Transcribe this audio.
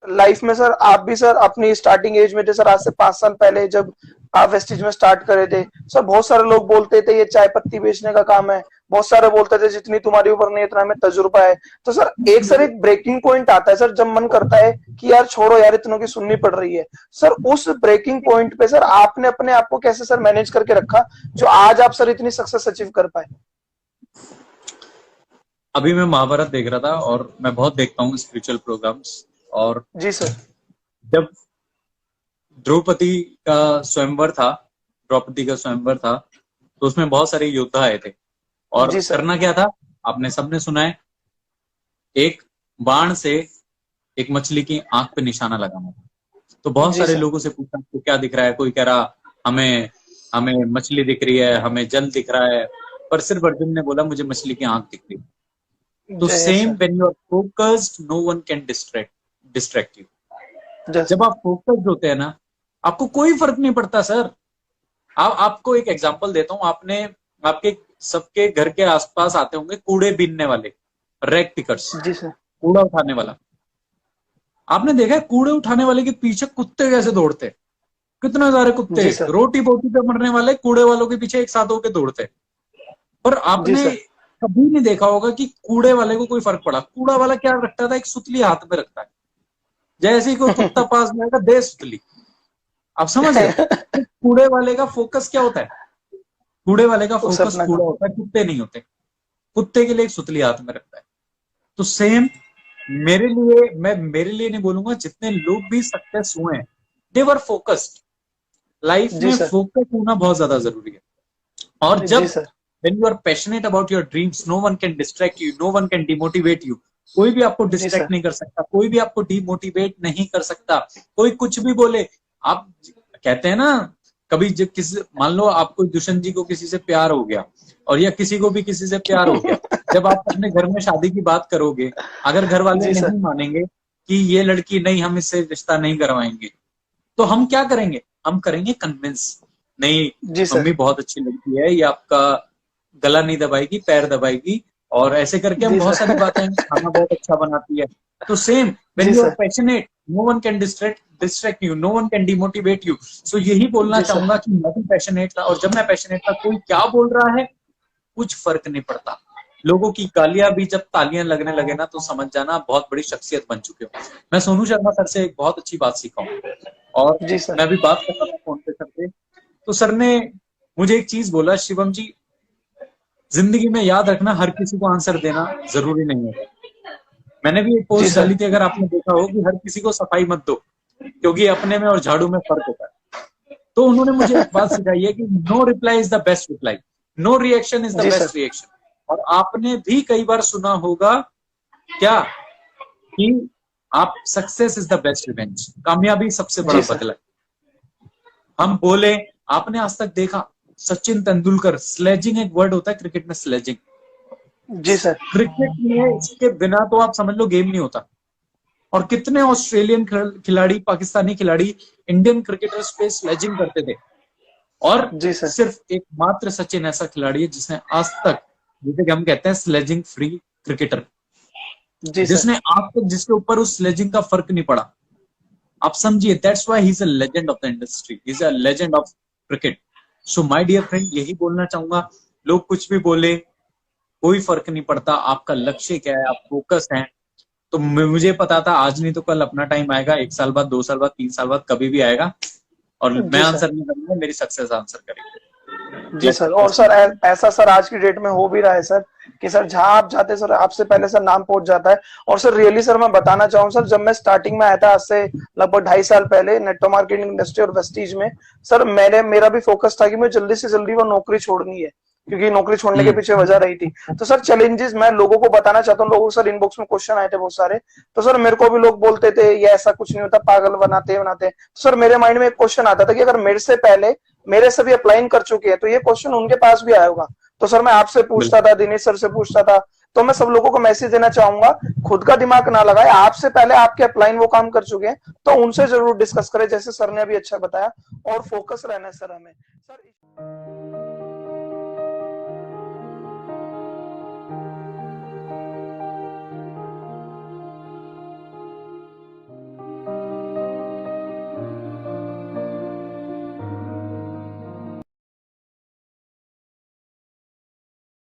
Life में sir आप भी सर अपनी स्टार्टिंग एज में थे सर, आज से 5 साल पहले जब आप वेस्टिज में स्टार्ट करे थे सर, बहुत सारे लोग बोलते थे ये चाय पत्ती बेचने का काम है, बहुत सारे बोलते थे जितनी तुम्हारी उम्र नहीं इतना हमें तजुर्बा है। तो सर एक सर एक ब्रेकिंग पॉइंट आता है सर, जब मन करता है कि यार छोड़ो यार इतनों की सुननी पड़ रही है। सर उस ब्रेकिंग पॉइंट पे सर आपने अपने आप को कैसे सर मैनेज करके रखा जो आज आप सर इतनी सक्सेस अचीव कर पाए? अभी मैं महाभारत देख रहा था और मैं बहुत देखता हूँ स्पिरिचुअल प्रोग्राम्स। और जी सर। जब द्रौपदी का स्वयंवर था द्रौपदी का स्वयंवर था, तो उसमें बहुत सारे योद्धा आए थे। और जी सर। करना क्या था, आपने सबने सुना है, एक बाण से एक मछली की आंख पे निशाना लगाना था। तो बहुत जी सारे सर। लोगों से पूछा तो क्या दिख रहा है, कोई कह रहा हमें हमें मछली दिख रही है, हमें जल दिख रहा है, पर सिर्फ अर्जुन ने बोला मुझे मछली की आंख दिख रही है। तो जय same sir. When you are focused no one can distract you. जय जब सर। आप फोकस्ड होते हैं ना, आपको कोई फर्क नहीं पड़ता सर। आपको एक एग्जांपल देता हूँ। आपने आपके सबके घर के आसपास आते होंगे कूड़े बीनने वाले, रैग पिकर्स, जी सर। कूड़ा उठाने वाला। आपने देखा है कूड़े उठाने वाले के पीछे कुत्ते कैसे दौड़ते हैं? कितने सारे कुत्ते जी सर। रोटी बोटी पे मरने वाले कूड़े वालों के पीछे एक साथ होके दौड़ते हैं। पर जी आपने सर। कभी नहीं देखा होगा कि कूड़े वाले को कोई फर्क पड़ा। कूड़ा वाला क्या रखता था, एक सुतली हाथ में रखता है, जैसे ही कोई कुत्ता पास में आएगा दे सुतली। आप समझ रहे हो? तो कूड़े वाले का फोकस क्या होता है? कूड़े वाले का उस फोकस अपना कूड़ा काम। होता है, कुत्ते नहीं होते। कुत्ते के लिए एक सुतली हाथ में रखता है। तो सेम मेरे लिए नहीं बोलूंगा, जितने लोग भी सक्सेस हुए हैं दे वर फोकस्ड। लाइफ जी में सर। फोकस होना बहुत ज्यादा जरूरी है। और जी जब sir. when you are passionate about your dreams, no one can distract you, no one can demotivate you। कोई भी आपको जी डिस्ट्रैक्ट सर। नहीं कर सकता, कोई भी आपको डिमोटिवेट नहीं कर सकता। कोई कुछ भी बोले, आप कहते हैं ना, कभी जब किसी, मान लो आपको दुष्यंत जी को किसी से प्यार हो गया, और या किसी को भी किसी से प्यार हो गया, जब आप अपने घर में शादी की बात करोगे, अगर घर वाले जी सर। नहीं मानेंगे कि ये लड़की नहीं, हम इससे रिश्ता नहीं करवाएंगे, तो हम क्या करेंगे? हम करेंगे कन्विंस, नहीं जी सर। मम्मी बहुत अच्छी लड़की है, ये आपका गला नहीं दबाएगी, पैर दबाएगी, और ऐसे करके हम जी बहुत सारी सर। बातें, खाना बहुत अच्छा बनाती है। तो सेम व्हेन जी you are sir. Passionate, no one can distract you, no one can demotivate you. So यही बोलना जी सर। चाहूंगा कि मैं भी पैशनेट था, और जब मैं पैशनेट था कोई क्या बोल रहा है कुछ फर्क नहीं पड़ता। लोगों की गालियां भी जब तालियां लगने लगे ना, तो समझ जाना बहुत बड़ी शख्सियत बन चुके हो। मैं सोनू शर्मा सर से एक बहुत अच्छी बात सीखा हूँ। और जी सर। मैं अभी बात कर रहा था फोन पे सर से, तो सर ने मुझे एक चीज बोला, शिवम जी, जिंदगी में याद रखना हर किसी को आंसर देना जरूरी नहीं होता। मैंने भी एक जी पोस्ट सर। डाली थी, अगर आपने देखा हो, कि हर किसी को सफाई मत दो, क्योंकि अपने में और झाड़ू में फर्क होता है। तो उन्होंने मुझे एक बात सिखाई है कि no reply is the best reply, no reaction is the जी सर। Best reaction. और आपने भी कई बार सुना होगा क्या, कि आप success is the best revenge, कामयाबी सबसे बड़ा जी सर। बदला है। हम बोले, आपने आज तक देखा सचिन तेंदुलकर, स्लेजिंग एक वर्ड होता है क्रिकेट में, स्लेजिंग। जी सर। क्रिकेट में इसके बिना तो आप समझ लो गेम नहीं होता। और कितने ऑस्ट्रेलियन खिलाड़ी, पाकिस्तानी खिलाड़ी इंडियन क्रिकेटर्स पे स्लेजिंग करते थे। और जी सर। सिर्फ एकमात्र सचिन ऐसा खिलाड़ी है जिसने आज तक, जिसे कि हम कहते हैं स्लेजिंग फ्री क्रिकेटर, जी सर। जिसने आज तक, जिसके ऊपर उस स्लेजिंग का फर्क नहीं पड़ा। आप समझिए, that's why he is a legend of the industry, he is a legend of cricket. So my dear friend, यही बोलना चाहूंगा, लोग कुछ भी बोले कोई फर्क नहीं पड़ता। आपका लक्ष्य क्या है, आप फोकस हैं। तो मुझे पता था आज नहीं तो कल अपना टाइम आएगा, 1 साल बाद, 2 साल बाद, 3 साल बाद, कभी भी आएगा, और मैं जी सर। आंसर नहीं करूंगा, मेरी सक्सेस आंसर करेगी। जी लेट्स सर। और लेट्स सर ऐसा सर आज की डेट में हो भी रहा है सर कि सर जहां आप जाते सर आपसे पहले सर नाम पहुंच जाता है। और सर रियली सर मैं बताना चाहूँ सर, जब मैं स्टार्टिंग में आया था आज से लगभग 2.5 साल पहले नेटवर्क मार्केटिंग इंडस्ट्री और वेस्टीज में, सर मेरा भी फोकस था कि मुझे जल्दी से जल्दी वो नौकरी छोड़नी है, क्योंकि नौकरी छोड़ने के पीछे वजह रही थी। तो सर चैलेंजेस मैं लोगों को बताना चाहता हूँ, लोगों को सर इनबॉक्स में क्वेश्चन आए थे बहुत सारे। तो सर मेरे को भी लोग बोलते थे ये ऐसा कुछ नहीं होता, पागल बनाते बनाते। तो सर मेरे माइंड में एक क्वेश्चन आता था कि अगर मेरे से पहले मेरे सभी अप्लाइंग कर चुके हैं तो ये क्वेश्चन उनके पास भी आया होगा। तो सर मैं आपसे पूछता था, दिनेश सर से पूछता था। तो मैं सब लोगों को मैसेज देना चाहूंगा, खुद का दिमाग ना लगाए, आपसे पहले आपके अपलाइन वो काम कर चुके हैं तो उनसे जरूर डिस्कस करें, जैसे सर ने अभी अच्छा बताया। और फोकस रहना है सर हमें सर।